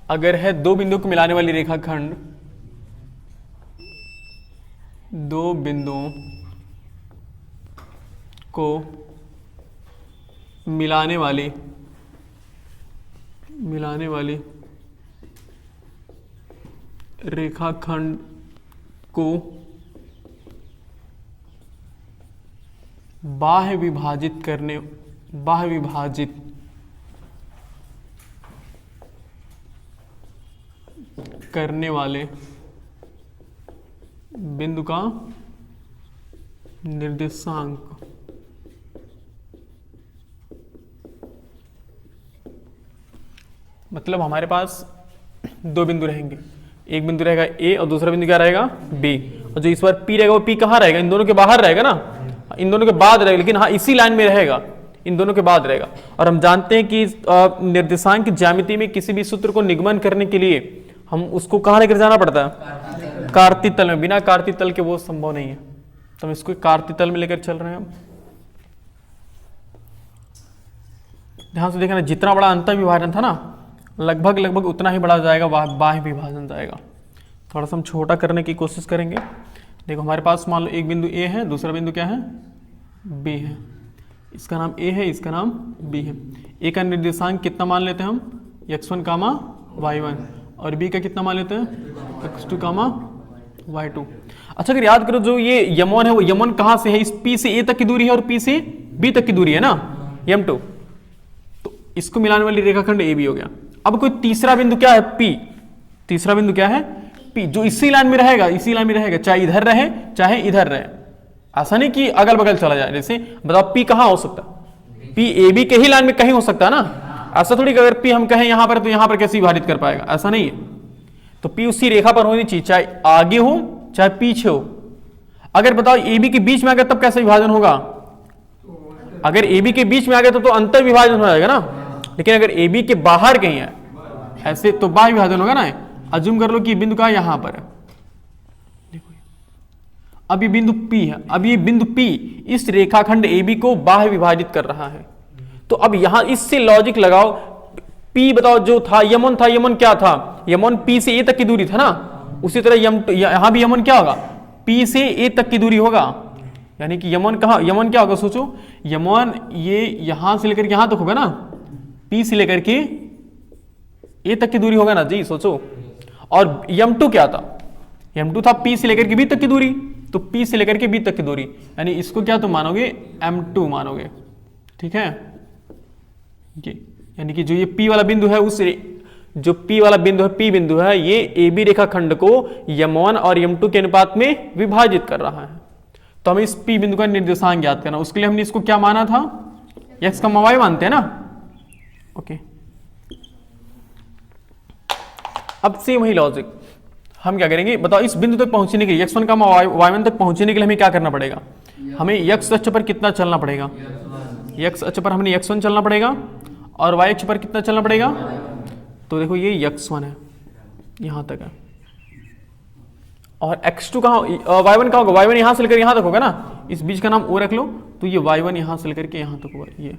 अगर है दो बिंदुओं को मिलाने वाली रेखाखंड, दो बिंदुओं को मिलाने वाली रेखाखंड को बाह्य विभाजित करने वाले बिंदु का निर्देशांक मतलब हमारे पास दो बिंदु रहेंगे, एक बिंदु रहेगा ए और दूसरा बिंदु क्या रहेगा बी, और जो इस बार पी रहेगा वो पी कहाँ रहेगा, इन दोनों के बाहर रहेगा ना, इन दोनों के बाद रहेगा, लेकिन हाँ इसी लाइन में रहेगा, इन दोनों के बाद रहेगा। और हम जानते हैं कि निर्देशांक की ज्यामिति में किसी भी सूत्र को निगमन करने के लिए हम उसको कहाँ लेकर जाना पड़ता है, कार्तीय तल में। बिना कार्तीय तल के वो संभव नहीं है, तो हम इसको कार्तीय तल में लेकर चल रहे हैं। ध्यान से देखना, जितना बड़ा अंतर विभाजन था ना, लगभग उतना ही बड़ा जाएगा बाह्य विभाजन जाएगा। थोड़ा सा हम छोटा करने की कोशिश करेंगे। देखो हमारे पास मान लो एक बिंदु ए है, दूसरा बिंदु क्या है बी है, इसका नाम ए है, इसका नाम बी है। ए का निर्देशांक कितना मान लेते हैं हम, x1 कामा y1, और बी का कितना मान लेते हैं x2 कामा y2। अच्छा अगर याद करो जो ये m1 है वो m1 कहाँ से है, इस p से a तक की दूरी है और p से b तक की दूरी है ना m2, तो इसको मिलाने वाली रेखाखंड ab हो गया। अब कोई तीसरा बिंदु क्या है p, तीसरा बिंदु क्या है p, जो इसी लाइन में रहेगा, इसी लाइन में रहेगा, चाहे इधर रहे चाहे इधर रहे, ऐसा नहीं कि अगल बगल चला जाए। जैसे बताओ p कहाँ हो सकता है, p ab के ही लाइन में कहीं हो सकता है ना, ऐसा थोड़ी कि अगर p हम कहें यहां पर तो यहां पर कैसे विभाजित कर पाएगा, ऐसा नहीं है। तो p उसी रेखा पर होनी चाहिए, चाहे आगे हो चाहे पीछे हो। अगर बताओ ab के बीच में आ गया तब कैसे विभाजन होगा, अगर ab के बीच में आ गया तो अंतर विभाजन हो जाएगा ना, लेकिन अगर ab के बाहर कहीं है ऐसे तो बाह्य विभाजन होगा ना। अज्यूम कर लो कि बिंदु का यहां पर है, देखो अब ये बिंदु P है, अब ये बिंदु P इस रेखाखंड AB को बाह्य विभाजित कर रहा है। तो अब यहां इससे लॉजिक लगाओ, P बताओ जो था M1 था, M1 क्या था, M1 P से A तक की दूरी था ना, उसी तरह यहां भी M1 क्या होगा, P से A तक की दूरी होगा। यानी कि M1 कहां, M1 क्या होगा सोचो, M1 ये यहां से लेकर यहां तक होगा ना, P से लेकर के A तक की दूरी होगा ना जी, सोचो। और M2 क्या था, M2 था P से लेकर के B तक की दूरी, तो P से लेकर के B तक की दूरी, यानी इसको क्या तुम मानोगे M2 मानोगे, ठीक है। यानी कि जो ये P वाला बिंदु है, उस जो P वाला बिंदु है, P बिंदु है, ये AB रेखाखंड को M1 और M2 के अनुपात में विभाजित कर रहा है। तो हमें इस P बिंदु का निर्देशांक ज्ञात करना, उसके लिए हमने इसको क्या माना था, x का y मानते हैं ना, ओके। अब से वही लॉजिक हम क्या करेंगे, बताओ इस बिंदु तक पहुंचने के लिए x1 का y1 तक पहुंचने के लिए हमें क्या करना पड़ेगा, हमें x अक्ष पर कितना चलना पड़ेगा, x अक्ष पर हमने x1 चलना पड़ेगा, और y अक्ष पर कितना चलना पड़ेगा, तो देखो ये x1 है, यहां तक है, और x2 कहाँ, y1 कहाँ होगा, y1 यहां से लेकर यहां तक होगा ना, इस बीच का नाम o रख लो, तो ये y1 यहां से लेकर के यहां तक होगा, ये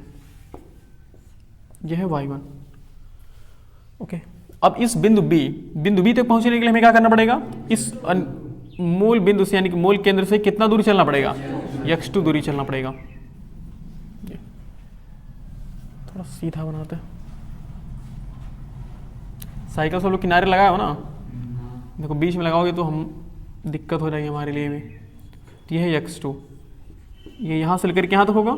है y1, ओके। अब इस बिंदु B तक पहुंचने के लिए हमें क्या करना पड़ेगा, इस मूल बिंदु से यानी कि मूल केंद्र से कितना दूरी चलना पड़ेगा, x2 दूरी चलना पड़ेगा। थोड़ा सीधा बनाते हैं, साइकिल सब लोग किनारे लगाए हो ना, देखो बीच में लगाओगे तो हम दिक्कत हो जाएगी हमारे लिए भी। तो ये है x2, ये यहाँ से लेकर के यहाँ तक होगा,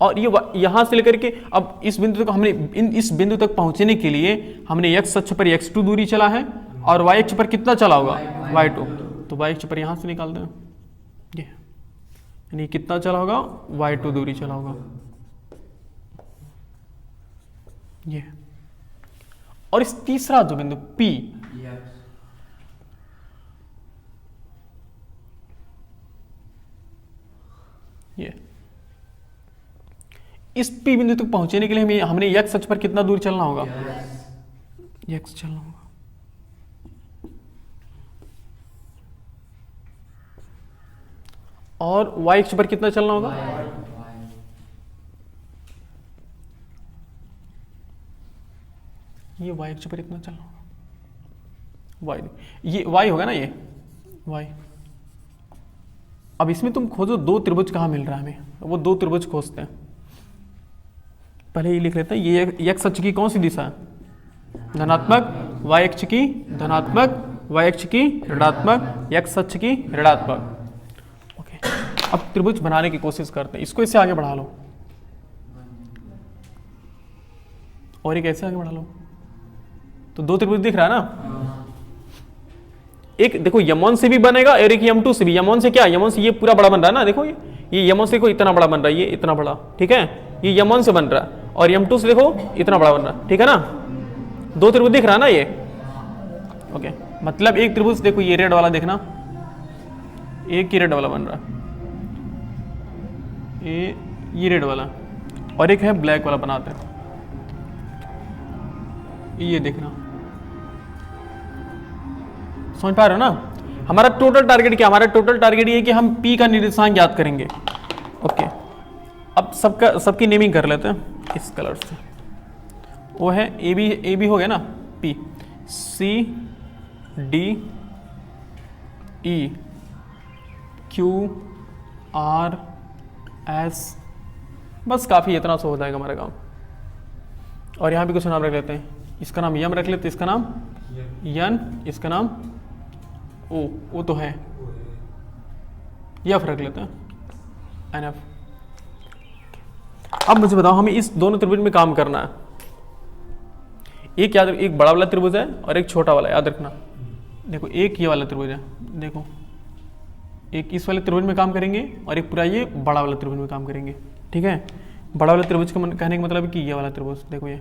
और ये यहाँ से लेकर के अब इस बिंदु तक हमने इस बिंदु तक पहुंचने के लिए हमने x अक्ष पर x2 दूरी चला है, और y अक्ष पर कितना चला होगा y2, तो y अक्ष पर यहाँ से निकाल दें, ये यानी कितना चला होगा y2 दूरी चला होगा, ये। और इस तीसरा जो बिंदु P, ये इस P बिंदु तक पहुंचने के लिए हमने x अक्ष पर कितना दूर चलना होगा, x चलना होगा, और y अक्ष पर कितना चलना होगा, ये वाई अक्ष पर इतना चलना होगा, वाई ये वाई होगा ना, ये वाई। अब इसमें तुम खोजो दो त्रिभुज कहाँ मिल रहा है हमें, वो दो त्रिभुज खोजते हैं। पहले ये लिख लेते हैं, ये एक्स अक्ष की कौन सी दिशा है, धनात्मक, वाई अक्ष की धनात्मक, वाई अक्ष की ऋणात्मक, एक्स अक्ष की ऋणात्मक। ओके, अब त्रिभुज बनाने की कोशिश करते हैं, इसको इससे आगे बढ़ा लो और एक ऐसे आगे बढ़ा लो, तो दो त्रिभुज दिख रहा है ना। एक देखो यमन से भी बनेगा और एक यम टू से भी। यमन से क्या, यमन से ये पूरा बड़ा बन रहा है ना, देखो ये यमन से देखो इतना बड़ा बन रहा है, ये इतना बड़ा, ठीक है, ये यमन से बन रहा है, और यम टू से देखो इतना बड़ा बन रहा है, ठीक है ना। दो त्रिभुज दिख रहा है ना ये। ओके, मतलब एक त्रिभुज देखो ये रेड वाला देखना, एक ही रेड वाला बन रहा है, ये रेड वाला, और एक है ब्लैक वाला बनाते हैं, ये देखना। समझ पा रहे हो ना। हमारा टोटल टारगेट क्या, हमारा टोटल टारगेट ये है कि हम P का निर्देशांक ज्ञात करेंगे। ओके, अब सबकी नेमिंग कर लेते हैं इस कलर से। वो है ए बी हो गया ना, P, C D E Q R S, बस काफ़ी, इतना सा हो जाएगा हमारा काम। और यहाँ भी कुछ नाम रख लेते हैं, इसका नाम यम रख लेते हैं, इसका नाम यन, इसका नाम ओ तो है, यफ रख लेते हैं, एनएफ। अब मुझे बताओ, हमें इस दोनों त्रिभुज में काम करना है। एक बड़ा वाला त्रिभुज है और एक छोटा वाला, याद रखना। देखो एक ये वाला त्रिभुज है, देखो एक इस वाले त्रिभुज में काम करेंगे और एक पूरा ये बड़ा वाला त्रिभुज में काम करेंगे, ठीक है। बड़ा वाला त्रिभुज का कहने का मतलब है कि ये वाला त्रिभुज, देखो ये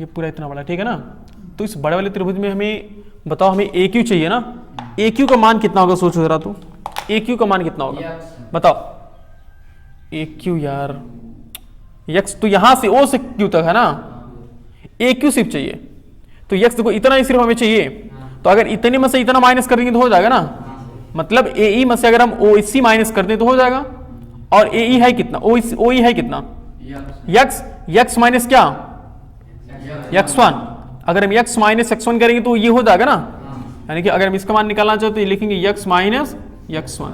पूरा इतना बड़ा, ठीक है ना। तो इस बड़े वाले त्रिभुज में हमें बताओ, हमें ए क्यू चाहिए ना। ए क्यू का मान कितना होगा, सोचो जरा तो, ए क्यू का मान कितना होगा बताओ। ए क्यू यार, यक्स तो यहां से ओ से क्यू तक है ना, ए क्यू सिर्फ चाहिए, तो यक्स देखो इतना ही सिर्फ हमें चाहिए। तो अगर इतने में से इतना माइनस कर देंगे तो हो जाएगा ना, मतलब ए ई में से अगर हम ओ सी माइनस कर दें तो हो जाएगा। और ए ई है कितना, ओ ई है कितना, यक्स माइनस क्या, x1। अगर हम x माइनस x1 करेंगे तो ये हो जाएगा ना, यानी कि अगर हम इसका मान निकालना चाहते तो ये लिखेंगे x minus x1,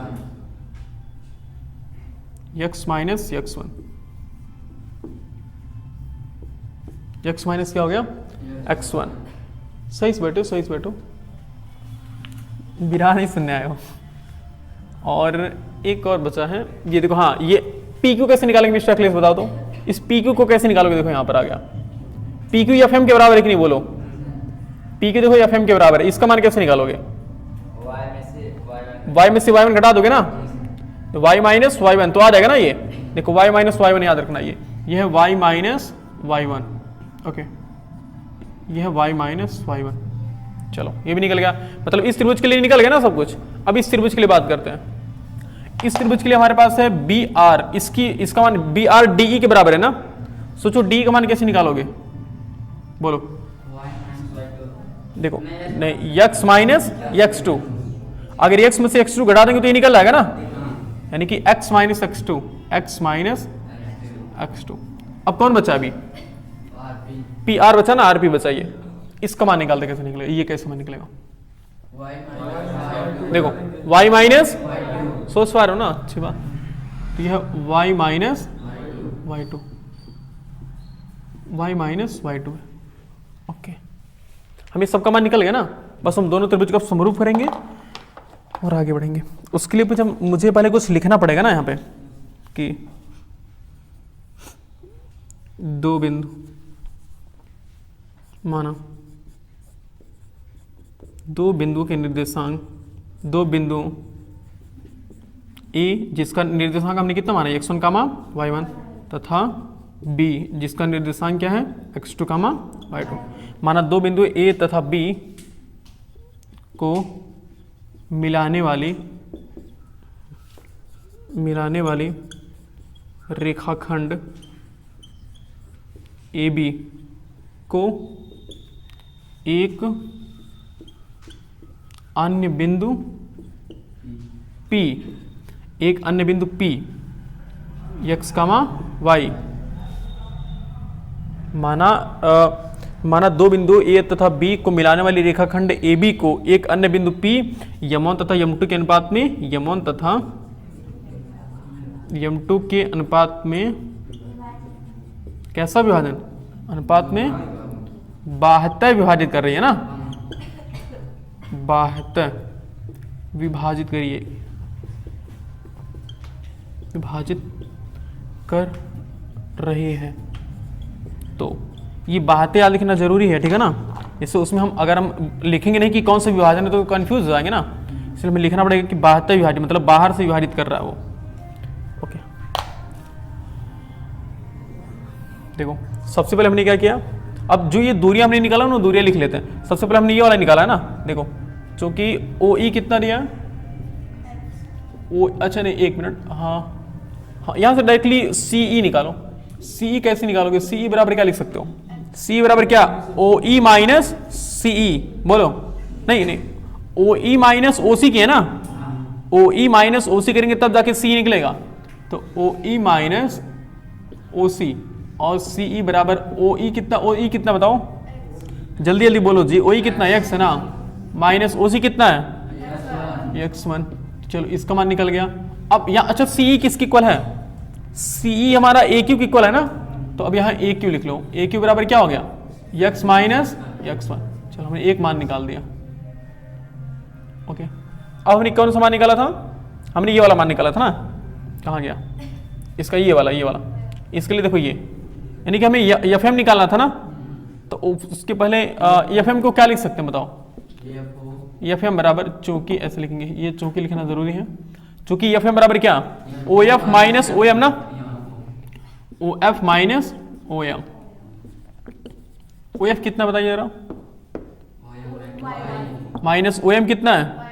x minus x1, x minus क्या हो गया x1। सही से बैठो, सही से बैठो, बिरा नहीं सुनने आए हो। और एक और बचा है, ये देखो, हाँ ये PQ कैसे निकालेंगे मिस्टर अखिलेश बताओ तो। इस PQ को कैसे निकालोगे, देखो यहां पर आ गया, PQ FM के बराबर है कि नहीं बोलो, PQ देखो FM के बराबर है, इसका मान कैसे निकालोगे, y में से y1 घटा दोगे ना, तो y माइनस y1 तो आ जाएगा ना। ये देखो y माइनस y1 याद रखना, ये है y माइनस y1, ओके, ये है y माइनस y1। चलो ये भी निकल गया, मतलब इस त्रिभुज के लिए निकल गया ना सब कुछ। अब इस त्रिभुज के लिए बात करते हैं। इस त्रिभुज के लिए हमारे पास है BR, इसका मान BR DE के बराबर है ना। सोचो D का मान कैसे निकालोगे, बोलो, देखो नहीं, x माइनस x2, अगर x में से x2 घटा देंगे तो ये निकल जाएगा ना, यानी कि x minus x2, x minus x2। अब कौन बचा अभी, PR बचा ना, RP बचा। ये इसका मान निकालते कैसे निकलेगा, ये कैसे मान निकलेगा, देखो y माइनस, सोच पा रहे हो ना, अच्छी बात। तो यह y minus y2, y minus y2 है, ओके। हमें सबका मान निकल गया ना, बस हम दोनों त्रिभुज का समरूप करेंगे और आगे बढ़ेंगे। उसके लिए मुझे पहले कुछ लिखना पड़ेगा ना यहाँ पे, कि दो बिंदु माना, दो बिंदुओं के निर्देशांक, दो बिंदुओं A जिसका निर्देशांक हमने कितना माना, x1 कामा y1, तथा B जिसका निर्देशांक क्या है, x2 कामा y2। माना दो बिंदु A तथा B को मिलाने वाली रेखाखंड AB को एक अन्य बिंदु P, एक अन्य बिंदु P x, y माना दो बिंदु ए तथा बी को मिलाने वाली रेखाखंड ए बी को एक अन्य बिंदु पी यम1 तथा यम2 के अनुपात में यम1 तथा यम2 के अनुपात में कैसा विभाजन, अनुपात में 72 विभाजित कर रही है ना, 72 विभाजित करिए, विभाजित कर रही है। तो ये 72 याद लिखना जरूरी है, ठीक है ना। जैसे उसमें हम अगर हम लिखेंगे नहीं कि कौन सा विभाजन है तो कंफ्यूज हो जाएंगे ना, इसलिए हमें लिखना पड़ेगा कि 72 विभाजित, मतलब बाहर से विभाजित कर रहा है वो। ओके, देखो सबसे पहले हमने क्या किया, अब जो ये दूरियां हमने निकाला ना, दूरियां लिख लेते हैं। सबसे पहले हमने ये वाला निकाला है ना, देखो चूंकि ओ ई कितना दिया ओ, अच्छा नहीं एक मिनट, हाँ यहाँ से डायरेक्टली सी ई निकालो। सी ई कैसे निकालोगे, सी ई बराबर क्या लिख सकते हो, सी बराबर क्या, ओ ई माइनस सी ई, बोलो नहीं ओ ई माइनस ओ सी की है ना, ओ ई माइनस ओ सी करेंगे तब जाके सी निकलेगा। तो ओ ई माइनस ओ सी और सी ई बराबर ओ ई कितना बताओ, जल्दी जल्दी बोलो जी, ओ ई कितना एक्स है ना, माइनस ओ सी कितना है x1। चलो इसका मान निकल गया। अब यहाँ अच्छा सी ई किसकी इक्वल है, सी ई हमारा ए क्यू की इक्वल है ना, तो अब यहाँ ए क्यू लिख लो, ए क्यू बराबर क्या हो गया x माइनस x1। चलो हमने एक मान निकाल दिया। ओके, अब हमने कौन सा मान निकाला था, हमने ये वाला मान निकाला था ना, कहाँ गया इसका, ये वाला इसके लिए देखो ये, यानी कि हमें एफ एम निकालना था ना, तो उसके पहले एफ एम को क्या लिख सकते हैं बताओ, एफ एम बराबर चूंकि ऐसे लिखेंगे, ये चूंकि लिखना जरूरी है, चूंकि एफ एम बराबर क्या O F minus O M ना, O F minus O M. O F कितना बताइए जरा, माइनस ओ एम कितना है,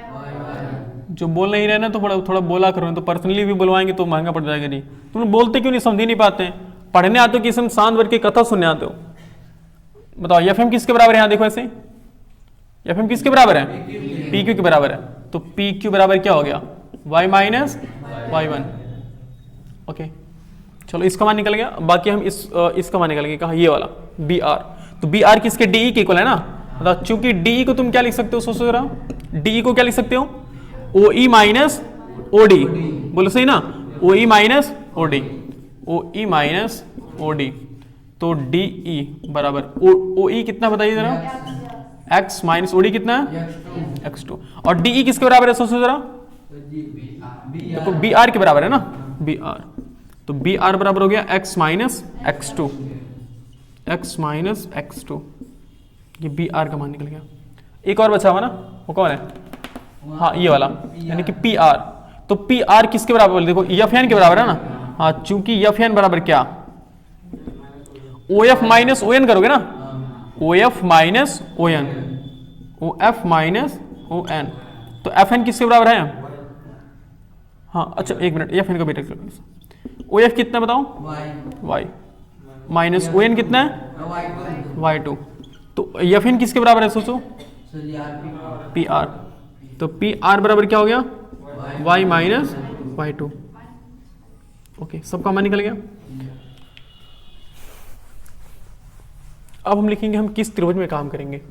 जो बोल नहीं रहे ना तो थोड़ा बोला करो, तो पर्सनली भी बुलवाएंगे तो महंगा पड़ जाएगा जी। तुम बोलते क्यों नहीं, समझ नहीं पाते हैं, पढ़ने आते हो कि इसमें शांत वर्ग की कथा सुनने आते हो। बताओ एफ एम किसके बराबर है, यहाँ देखो ऐसे एफ एम किसके बराबर है, पी क्यू के बराबर है, तो पी क्यू बराबर क्या हो गया y माइनस y1। ओके चलो इसका मान निकल गया, बाकी हम इसका मान निकल गया कहाँ, ये वाला बी आर। तो बी आर किसके डी के इक्वल है ना, मतलब चूंकि डी को तुम क्या लिख सकते हो, सोचो जरा, डी को क्या लिख सकते हो, ओ ई माइनस ओ डी, बोलो सही ना, ओ ई माइनस ओ डी, ओ ई माइनस ओ डी। तो डी ई बराबर ओ ई कितना बताइए जरा, x माइनस ओ डी कितना है x2, और डी ई किसके बराबर है सोचो जरा, देखो बी आर के बराबर है ना, बी आर, तो बी आर बराबर हो गया x minus x2, x minus x2, ये बी आर का मान निकल गया। एक और बचा हुआ ना, वो कौन है, हाँ ये वाला, यानी कि पी आर। तो पी आर किसके बराबर, देखो एफ एन के बराबर है ना, हाँ चूंकि एफ एन बराबर क्या, O F minus O N करोगे ना, O F minus O N, O F minus O N, तो एफ एन किसके बराबर है, हाँ अच्छा एक मिनट, एफ एन का बेटा ओ एफ कितना बताओ, y माइनस ओ एन कितना है y2, तो एफ एन किसके बराबर है सोचो, पी आर, तो पी आर बराबर क्या हो गया y माइनस y2। ओके सबका मान निकल गया। अब हम लिखेंगे हम किस त्रिभुज में काम करेंगे।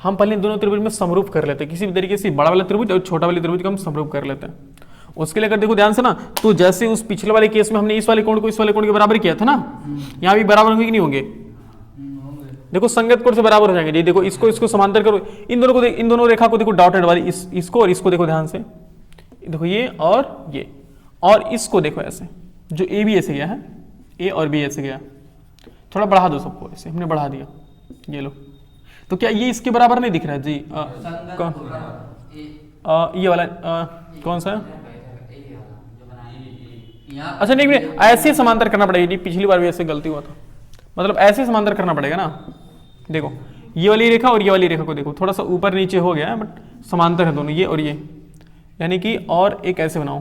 हम पहले दोनों त्रिभुज में समरूप कर लेते हैं, किसी भी तरीके से बड़ा वाला त्रिभुज और छोटा वाले त्रिभुज का हम समरूप कर लेते हैं। उसके लिए अगर देखो ध्यान से ना, तो जैसे उस पिछले वाले केस में हमने इस वाले कोण को इस वाले कोण के बराबर किया था ना, यहाँ भी बराबर होंगे कि नहीं होंगे, देखो संगत कोण से बराबर हो जाएंगे जी। देखो इसको समांतर करो, इन दोनों रेखा को देखो डॉटेड वाली, इसको और इसको देखो ध्यान से, देखो ये और इसको देखो ऐसे, जो ए बी ऐसे गया है, ए और बी ऐसे गया, थोड़ा बढ़ा दो सबको, ऐसे हमने बढ़ा दिया, ये लो। तो क्या ये इसके बराबर नहीं दिख रहा है जी, कौन ये वाला कौन सा है, अच्छा नहीं ऐसे समांतर करना पड़ेगा, पिछली बार भी ऐसे गलती हुआ था, मतलब ऐसे समांतर करना पड़ेगा ना। देखो ये वाली रेखा और ये वाली रेखा को देखो, थोड़ा सा ऊपर नीचे हो गया है बट समांतर है दोनों, ये और ये, यानी कि और एक ऐसे बनाओ।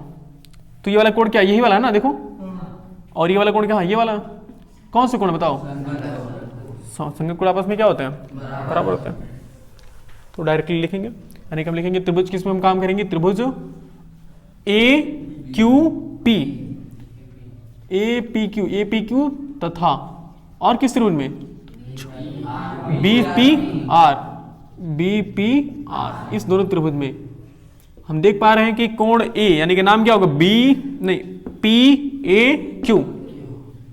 तो ये वाला कोण क्या, यही वाला है ना देखो, और ये वाला कोण क्या, ये वाला कौन से कोण बताओ, संगत कोण आपस में क्या होते हैं, बराबर होते हैं। तो डायरेक्टली लिखेंगे, यानी कि हम लिखेंगे त्रिभुज किस में हम काम करेंगे, त्रिभुज A Q P, A P Q तथा और किस त्रिभुज में, B P R, B P R, इस दोनों त्रिभुज में हम देख पा रहे हैं कि कोण ए यानी कि नाम क्या होगा, बी नहीं पी ए क्यू,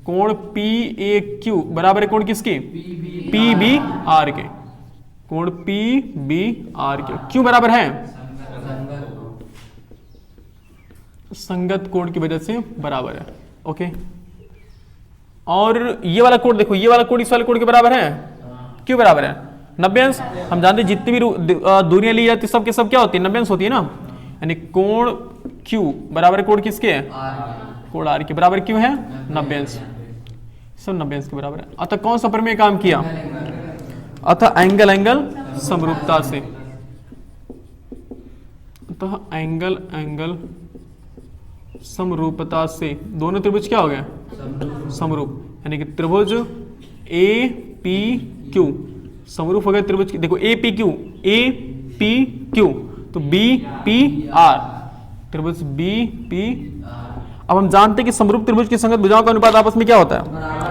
कोण पी ए क्यू बराबर है कोण किसके, पी बी आर के, कोण पी बी आर के, क्यों बराबर है, संगत कोण की वजह से बराबर है। ओके, और ये वाला कोण देखो, ये वाला कोण इस वाले कोण के बराबर है, क्यों बराबर है, 90 अंश। हम जानते हैं जितनी भी दूरियां ली जाती सब के सब क्या होती है, 90 अंश होती है ना, यानी कोण Q बराबर कोण किसके है, कोण R के बराबर क्यों है, 90 अंश, सब 90 अंश के बराबर है। अतः कौन सा प्रमेय काम किया, अतः एंगल एंगल समरूपता से, अतः एंगल एंगल समरूपता से दोनों त्रिभुज क्या हो गए, समरूप, यानी कि त्रिभुज ए पी क्यू समरूप हो गए त्रिभुज। देखो ए पी क्यू, ए पी क्यू, तो बी पी आर, त्रिभुज बी पी। अब हम जानते हैं कि समरूप त्रिभुज की संगत भुजाओं का अनुपात आपस में क्या होता है,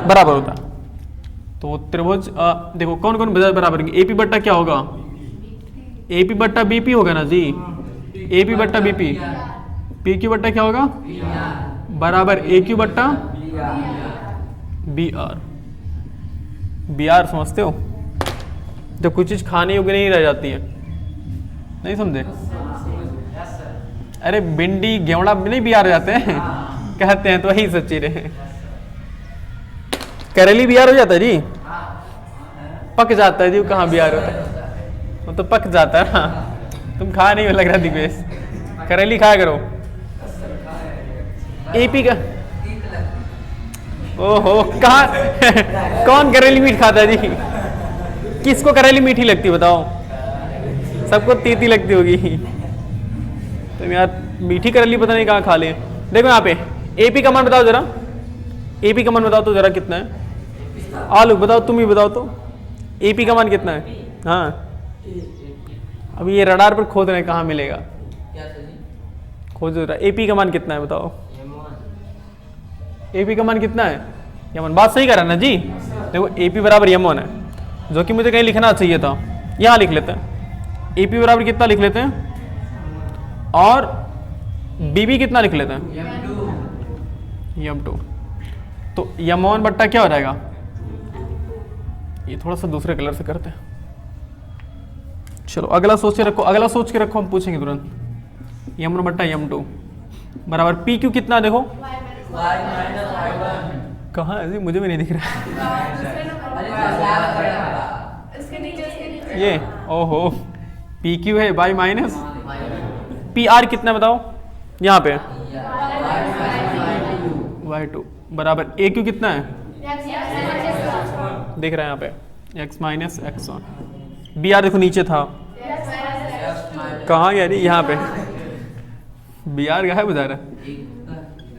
बराबर होता है। तो त्रिभुज देखो कौन कौन भुजा बराबर होंगे, एपी बट्टा क्या होगा, एपी बट्टा बीपी होगा ना जी, एपी बट्टा बीपी, पी क्यू बट्टा क्या होगा, बराबर ए क्यू बट्टा बी आर। बी आर समझते हो, जब कुछ चीज खाने योग्य नहीं रह जाती है, नहीं समझे, अरे भिंडी गेवड़ा नहीं बी आर जाते हैं कहते हैं, तो वही सच्ची रहे, करेली बी आर हो जाता है जी, पक जाता है जी, कहाँ बी आर होता है, वो तो पक जाता है ना, तुम खा नहीं हो लग रहा दिग्वेश, करेली खाया करो। एपी का ओहो कहाँ कौन करेली मीठ खाता है जी, किसको करेली मीठी लगती बताओ, सबको तीती लगती होगी, तो यार मीठी करेली पता नहीं कहाँ खा ले। देखो यहाँ पे एपी का मान बताओ जरा, एपी का मान बताओ तो जरा कितना है, आलू बताओ, तुम ही बताओ तो एपी का मान कितना है। हाँ अब ये रडार पर खोद रहे हैं कहाँ मिलेगा, खोज रहा, एपी का मान कितना है बताओ, एपी का मान कितना है, यमन, बात सही कर रहा है ना जी। देखो एपी बराबर यमन है, जो कि मुझे कहीं लिखना चाहिए था, यहाँ लिख लेते हैं, एपी बराबर कितना लिख लेते हैं, और बीबी कितना लिख लेते हैं, यम2, तो यम1 बट्टा क्या हो जाएगा, ये थोड़ा सा दूसरे कलर से करते हैं, चलो अगला सोच के रखो, अगला सोच के रखो, हम पूछेंगे तुरंत, यम1 बट्टा यम2 बराबर पी क्यू कितना, देखो कहाँ है जी, मुझे भी नहीं दिख रहा ये, ओहो पी क्यू है बाई माइनस पी आर कितना बताओ, यहाँ पे y2 बराबर ए क्यू कितना है, देख रहे हैं यहाँ पे x minus x1, B are देखो नीचे था, कहाँ गया नहीं, यहाँ पे बी आर गायब हो जा रहा है।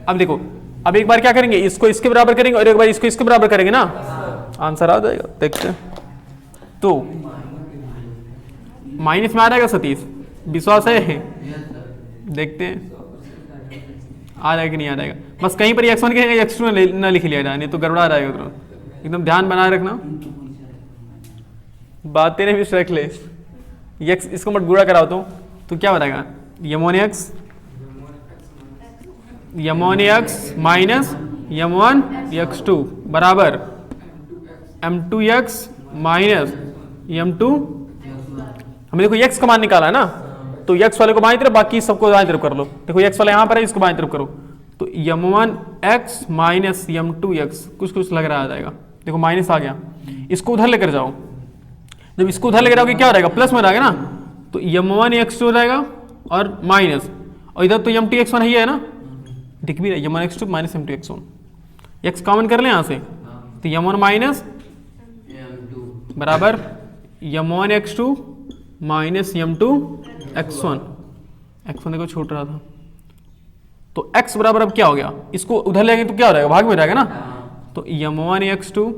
अब देखो, अब एक बार क्या करेंगे, इसको इसके बराबर करेंगे और एक बार इसको इसके बराबर करेंगे ना, आंसर आ जाएगा, देखते हैं। तो माइनस में आ जाएगा सतीश, विश्वास है, देखते हैं आ जाएगा कि नहीं आ जाएगा, बस कहीं पर x1 के x2 ना लिख लिया जाए, नहीं तो गड़बड़ा जाएगा तुरंत, एकदम ध्यान बनाए रखना, बातें ने भी रख ले, x इसको मत गुणा कराओ तो क्या बताएगा, यमोन एक्स माइनस यम1 x2 बराबर m2x माइनस m2, हमें देखो x का मान निकाला है ना, तो x वाले को बाईं तरफ, बाकी सबको दाईं तरफ कर लो। देखो x वाला यहाँ पर है, इसको बाईं तरफ करो, तो m1x माइनस m2x कुछ लग रहा आ जाएगा, देखो माइनस आ गया, इसको उधर लेकर जाओ, जब इसको उधर लेकर जाओगे क्या हो जाएगा, प्लस में हो जाएगा ना, तो m1x2 हो जाएगा और माइनस, और इधर तो m2x1 ही है ना, दिख भी रहा है, m1x2 minus m2x1, x common कर ले यहाँ से, तो m1 माइनस बराबर m1x2 माइनस m2x1, x1 देखो छूट रहा था, तो x बराबर अब क्या हो गया, इसको उधर ले तो क्या हो जाएगा, भाग में हो जाएगा ना, तो m1x2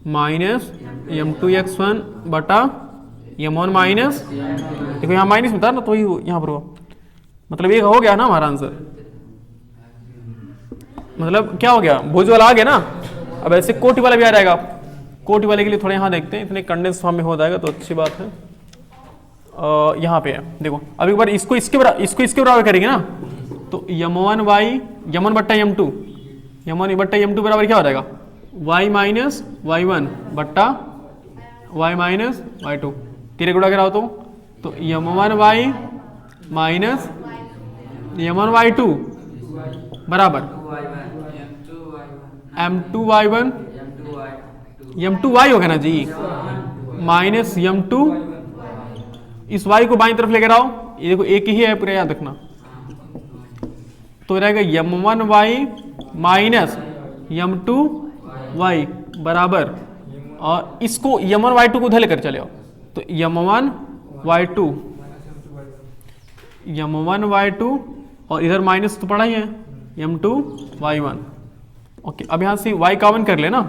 माइनस m2x1 बटा m1 माइनस, देखो यहाँ माइनस में था ना, तो वही यहाँ पर हुआ, मतलब ये हो गया ना हमारा आंसर, मतलब क्या हो गया, भुज वाला आ गया ना, अब ऐसे कोटि वाला भी आ जाएगा, कोटि वाले के लिए थोड़ा यहाँ देखते हैं, इतने कंडेंस फॉर्म में हो जाएगा तो अच्छी बात है। यहाँ पे है देखो, अब एक बार इसको इसके बराबर करेंगे ना, तो m1 m1 बट्टा m2, m1 बट्टा m2 बराबर क्या हो जाएगा, y माइनस y1 बट्टा y माइनस y2, तेरे गुणा कराओ तो m1 y minus m1 y2 बराबर m2 y1 m2 y होगा ना जी, माइनस m2, इस y को बाईं तरफ लेकर आओ, ये देखो एक ही है पूरा, याद रखना, तो रहेगा m1 y minus m2 y बराबर, और इसको m1 y2 को उधर लेकर चले आओ, तो m1 y2 और इधर माइनस तो पड़ा ही है m2 y1। ओके, अब यहां से y कॉमन कर लेना,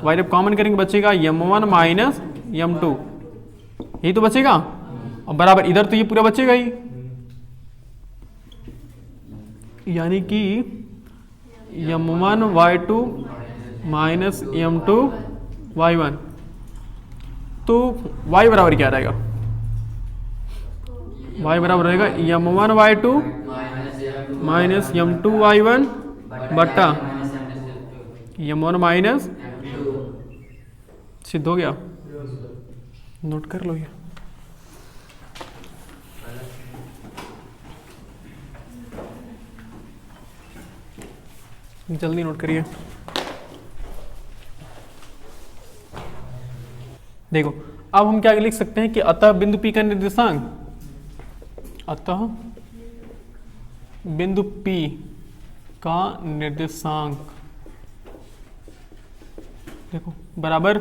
y जब कॉमन करेंगे बचेगा m1 माइनस m2, यही तो बचेगा, और बराबर इधर तो ये पूरा बचेगा ही, यानी कि m1 y2 minus m2 y1, तो y बराबर क्या रहेगा, y बराबर रहेगा m1 y2 minus m2 y1 बट्टा m1 माइनस, सिद्ध हो गया, नोट कर लो ये। जल्दी नोट करिए। देखो अब हम क्या लिख सकते हैं कि अतः बिंदु P का निर्देशांक, अतः बिंदु P का निर्देशांक देखो बराबर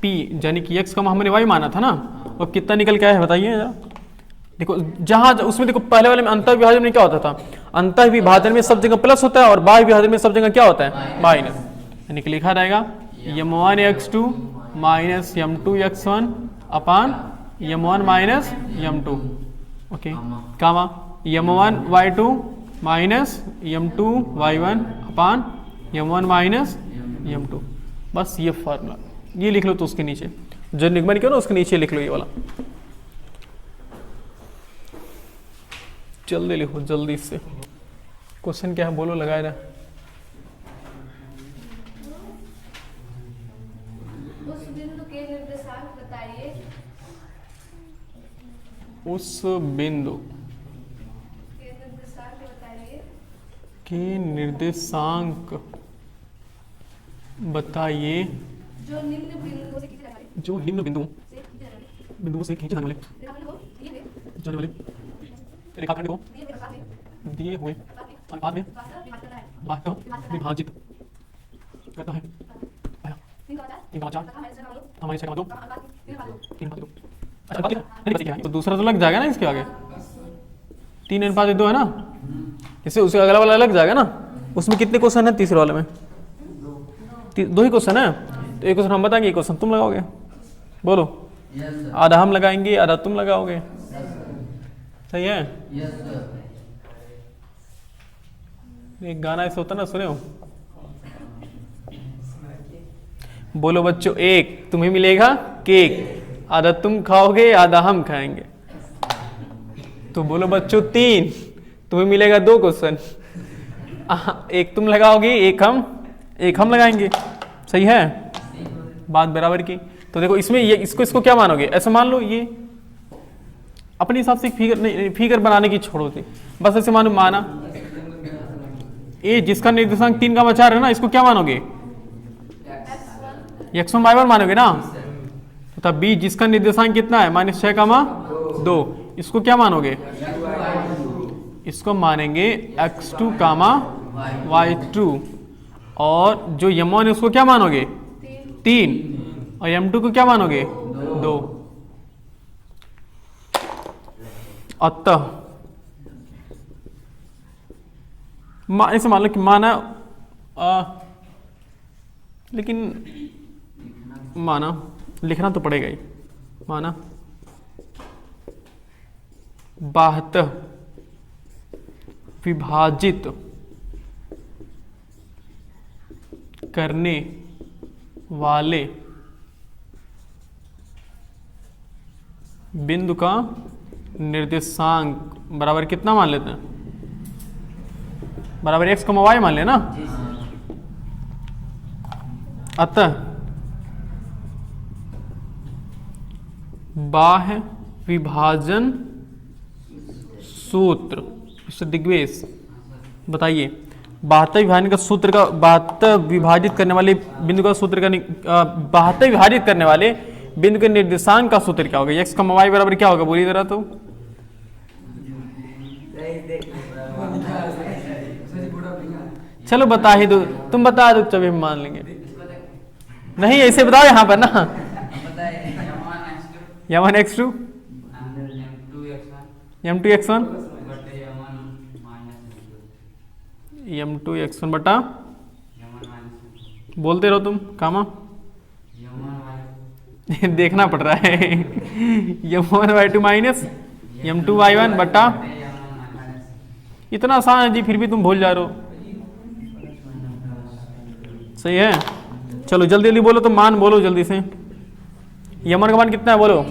P, यानी कि x का हमने y माना था ना, और कितना निकल के आया है बताइए जरा। देखो जहां उसमें देखो पहले वाले में अंतर विभाजन में क्या होता था, अंतर विभाजन में सब जगह प्लस होता है और बाह्य विभाजन में सब जगह क्या होता है, माइनस, यानी कि लिखा रहेगा m1 x2 minus m2 x1 अपान m1 माइनस m2, ओके, कामा m1 y2 minus m2 y1 अपान m1 माइनस m2, बस ये फॉर्मूला, ये लिख लो, तो उसके नीचे जो निगमन किया ना उसके नीचे लिख लो ये वाला, जल्दी लिखो जल्दी से। क्वेश्चन क्या है बोलो, लगाए ना। उस बिंदु के निर्देशांक बताइए। उस बिंदु के निर्देशांक बताइए जो निम्न बिंदुओं से खींचे जाने वाले, जो निम्न बिंदुओं से खींचे जाने वाले जाने वाले रेखाखंड को दिए हुए अनुपात में वास्तव विभाजित करता है। 3/4 हमारे 6/2 3/2। अच्छा बात लिखा है तो दूसरा तो लग जाएगा ना इसके आगे, 3:2 है ना, इससे उसके अगला वाला लग जाएगा ना। उसमें कितने क्वेश्चन है तीसरे वाले में, 2 ही क्वेश्चन है, तो एक क्वेश्चन हम बताएंगे, एक क्वेश्चन तुम लगाओगे, बोलो। आधा हम लगाएंगे आधा तुम लगाओगे, सही है। एक गाना ऐसा होता ना, सुने हो, बोलो बच्चों, एक तुम्हें मिलेगा केक, आधा तुम खाओगे आधा हम खाएंगे। तो बोलो बच्चों, 3 तुम्हें मिलेगा 2 क्वेश्चन, एक तुम लगाओगे एक हम लगाएंगे, सही है, बात बराबर की। तो देखो इसमें ये इसको क्या मानोगे, ऐसा मान लो, ये अपने हिसाब से फिगर बनाने की छोड़ो थी, बस ऐसे माना ए जिसका निर्देशांक 3/4 है ना, इसको क्या मानोगे, x1 y1 मानोगे ना। तब बी जिसका निर्देशांक कितना है, -6,2, इसको क्या मानोगे, इसको मानेंगे x2, y2, और जो m1 है उसको क्या मानोगे, 3, और m2 को क्या मानोगे, 2। अतः ऐसे मान लो कि माना लेकिन माना लिखना तो पड़ेगा ही, माना बाह्य विभाजित करने वाले बिंदु का निर्देशांक बराबर कितना मान लेते हैं? बराबर x, y मान ले ना। अतः बाह्य विभाजन सूत्र, इससे दिग्वेश बताइए। बाह्य विभाजन का सूत्र का, बाह्य विभाजित करने वाले बिंदु का सूत्र का, बाह्य विभाजित करने वाले बिंदु के निर्देशांक का सूत्र क्या होगा? x, y बराबर क्या होगा? बोलिए जरा तो। चलो बता ही दो, तुम बता दो तभी हम मान लेंगे। नहीं ऐसे बताओ यहाँ पर ना। m1x2 m2x1 m2x1 बटा, बोलते रहो तुम कामा। देखना पड़ रहा है। m1y2 माइनस m2y1 बटा, इतना आसान है जी, फिर भी तुम भूल जा रहे हो। सही है, चलो जल्दी जल्दी बोलो, तो मान बोलो जल्दी से। यमन का मान कितना है बोलो।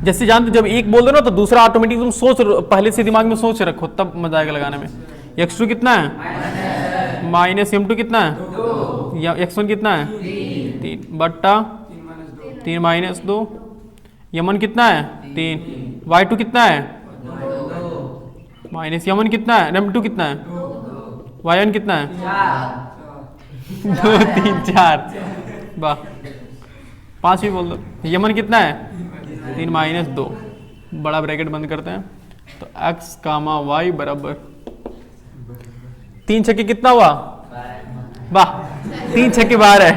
जैसे जानते जब एक बोल दो ना तो दूसरा ऑटोमेटिक तुम सोच, पहले से दिमाग में सोच रखो, तब मजा आएगा लगाने में। x2 कितना है? माइनस m2 कितना है? x1 कितना है? 3 बट्टा 3 माइनस 2। यमन कितना है? 3। y2 कितना है? माइनस यमन कितना है? m2 कितना है? y1 कितना है? 2 3 4, वाह। 5 भी बोल दो। यमन कितना है? 3 माइनस 2, बड़ा ब्रैकेट बंद करते हैं। तो x कामा y बराबर 3 छक्के कितना हुआ? वाह, 3 छक्के 12 है।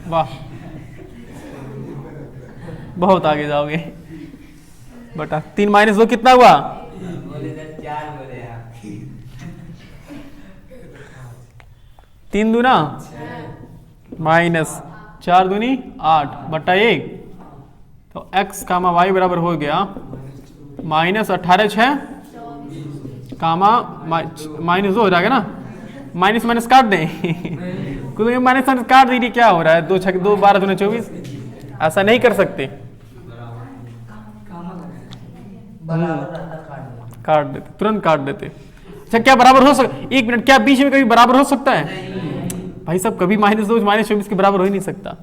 वाह, बहुत आगे जाओगे। बटा 3 माइनस 2 कितना हुआ? 3 दूना माइनस 4 दूनी 8 बटा 1। तो x कामा y बराबर हो गया माइनस 18 6 कामा माइनस 2 हो जाएगा ना। माइनस माइनस काट दें। कुछ माइनस माइनस काट दीजिए, क्या हो रहा है? 2 6 2 12 दूनी 24। ऐसा नहीं कर सकते, काट देते, तुरंत काट देते। अच्छा क्या बराबर हो सकता? 1 मिनट, क्या बीच में कभी बराबर हो सकता है? भाई साहब कभी -2 -24 के बराबर हो ही नहीं सकता,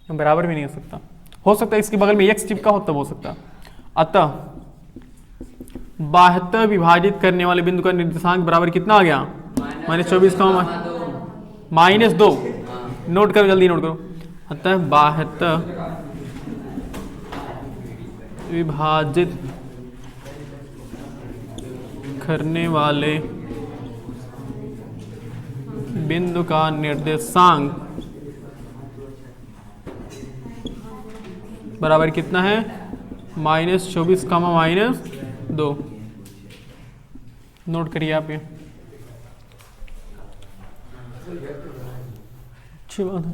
बराबर भी नहीं हो सकता। हो सकता है इसके बगल में x चिपका हो तब हो सकता। अतः बाह्य विभाजित करने वाले बिंदु का निर्देशांक बराबर कितना आ गया? -24 का -2। नोट करो, जल्दी नोट करो। अतः बाह्य विभाजित करने वाले बिंदु का निर्देशांक बराबर कितना है? -24 कामा -2। नोट करिए आप ये, अच्छी बात है।